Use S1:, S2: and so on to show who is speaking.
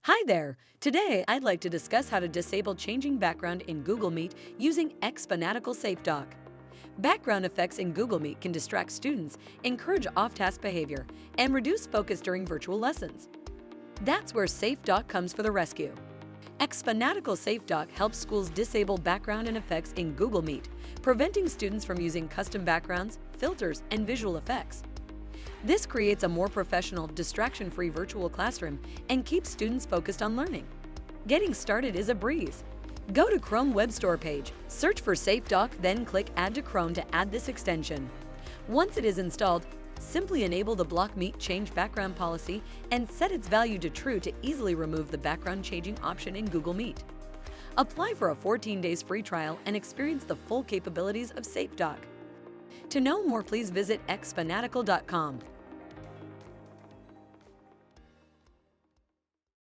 S1: Hi there! Today, I'd like to discuss how to disable changing background in Google Meet using xFanatical SafeDock. Background effects in Google Meet can distract students, encourage off-task behavior, and reduce focus during virtual lessons. That's where SafeDock comes for the rescue. xFanatical SafeDock helps schools disable background and effects in Google Meet, preventing students from using custom backgrounds, filters, and visual effects. This creates a more professional, distraction-free virtual classroom and keeps students focused on learning. Getting started is a breeze. Go to Chrome Web Store page, search for SafeDock, then click Add to Chrome to add this extension. Once it is installed, simply enable the Block Meet Change Background policy and set its value to True to easily remove the background changing option in Google Meet. Apply for a 14 days free trial and experience the full capabilities of SafeDock. To know more, please visit xfanatical.com.